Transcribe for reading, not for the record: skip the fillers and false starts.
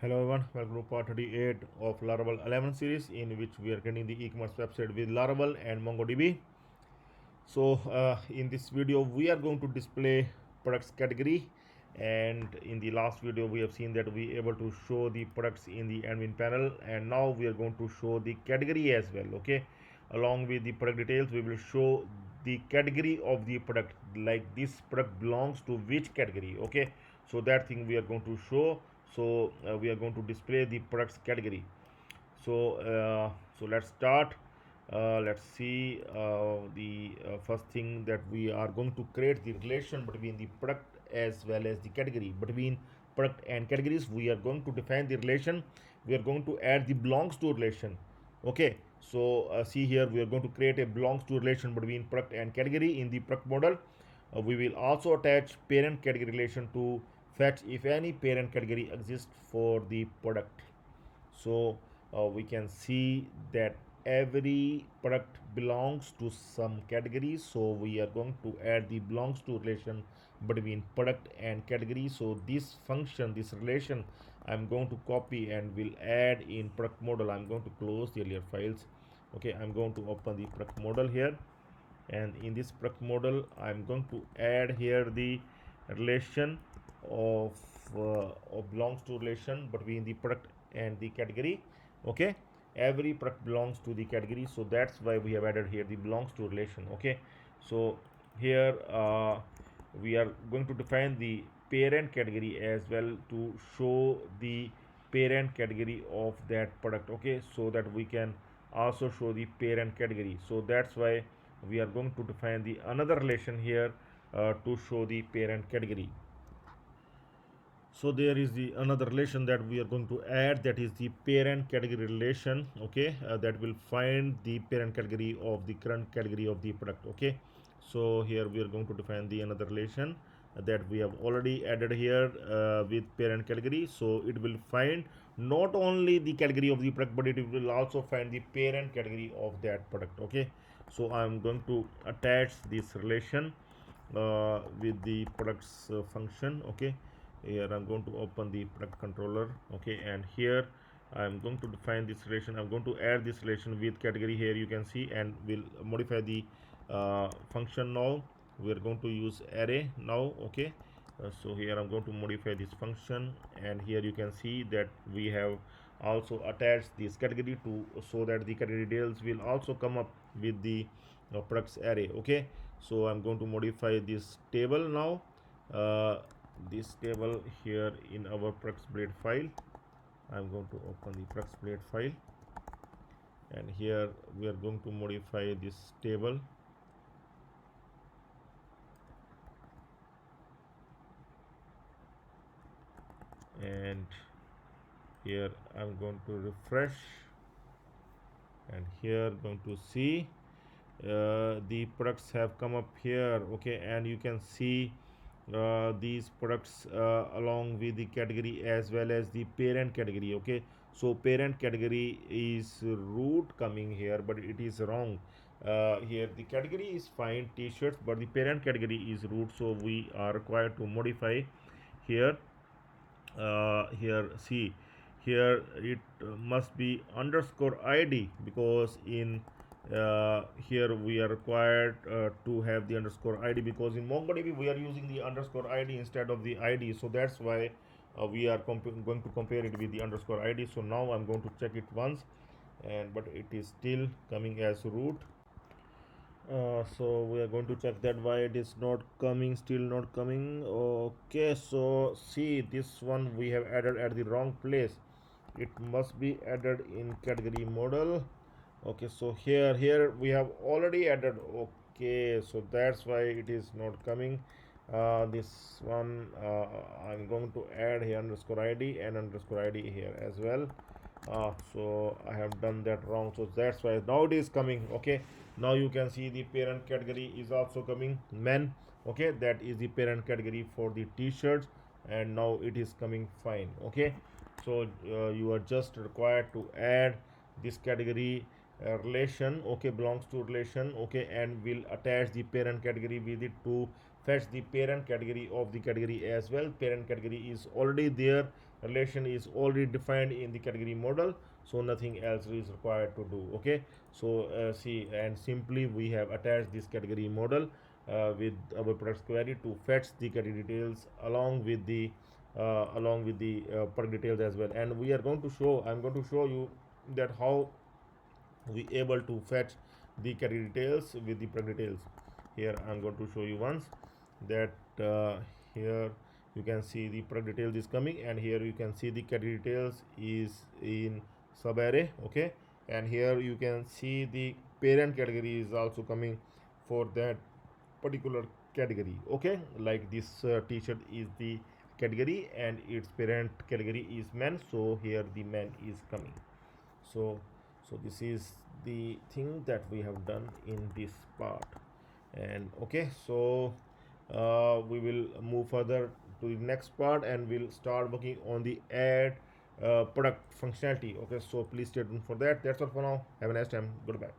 Hello everyone, welcome to part 38 of Laravel 11 series, in which we are getting the e-commerce website with Laravel and MongoDB. So in this video we are going to display products category, and in the last video we have seen that we able to show the products in the admin panel, and now we are going to show the category as well. Okay, along with the product details we will show the category of the product, like this product belongs to which category. Okay, so that thing we are going to show. So we are going to display the products category. So let's start. Let's see the first thing, that we are going to create the relation between the product as well as the category. Between product and categories we are going to define the relation. We are going to add the belongs to relation. Okay, so see here, we are going to create a belongs to relation between product and category in the product model. We will also attach parent category relation to fetch if any parent category exists for the product. So we can see that every product belongs to some category, so we are going to add the belongs to relation between product and category. So this function, this relation, I'm going to copy and will add in product model. I'm going to close the earlier files. Okay, I'm going to open the product model here, and in this product model I'm going to add here the relation of, belongs to relation between the product and the category. Okay, every product belongs to the category, so that's why we have added here the belongs to relation. Okay, so here we are going to define the parent category as well to show the parent category of that product. Okay, so that we can also show the parent category. So that's why we are going to define the another relation here to show the parent category. So there is the another relation that we are going to add, that is the parent category relation. Okay, that will find the parent category of the current category of the product. Okay, so here we are going to define the another relation that we have already added here with parent category. So it will find not only the category of the product, but it will also find the parent category of that product. Okay, so I'm going to attach this relation with the products function. Okay, here I'm going to open the product controller. Okay, and here I'm going to define this relation. I'm going to add this relation with category here, you can see, and we'll modify the function. Now we are going to use array now. Okay, so here I'm going to modify this function, and here you can see that we have also attached this category to, so that the category details will also come up with the products array. Okay, so I'm going to modify this table now. This table here in our products.blade file. I'm going to open the products.blade file, and here we are going to modify this table. And here I'm going to refresh, and here going to see the products have come up here. Okay, and you can see these products along with the category as well as the parent category. Okay, so parent category is root coming here, but it is wrong. Here the category is fine, t-shirts, but the parent category is root, so we are required to modify here. Here see, here it must be underscore id, because in here we are required to have the underscore id, because in MongoDB we are using the underscore id instead of the id. So that's why we are going to compare it with the underscore id. So now I'm going to check it once, and but it is still coming as root. So we are going to check that why it is not coming, still not coming. Okay, so see, this one we have added at the wrong place. It must be added in category model. Okay, so here we have already added. Okay, so that's why it is not coming. This one I'm going to add here underscore id and underscore id here as well. So I have done that wrong, so that's why now it is coming. Okay, now you can see the parent category is also coming, men. Okay, that is the parent category for the t-shirts, and now it is coming fine. Okay, so you are just required to add this category relation. Okay, belongs to relation. Okay, and will attach the parent category with it to fetch the parent category of the category as well. Parent category is already there relation is already defined in the category model, so nothing else is required to do. Okay, so see, and simply we have attached this category model with our products query to fetch the category details along with the product details as well. And we are going to show, I'm going to show you that how we able to fetch the category details with the product details. Here I'm going to show you once that here you can see the product details is coming, and here you can see the category details is in sub array. Okay, and here you can see the parent category is also coming for that particular category. Okay, like this t-shirt is the category and its parent category is men, so here the men is coming. So this is the thing that we have done in this part. And okay, so we will move further to the next part and we'll start working on the add product functionality. Okay, so please stay tuned for that. That's all for now. Have a nice time. Goodbye.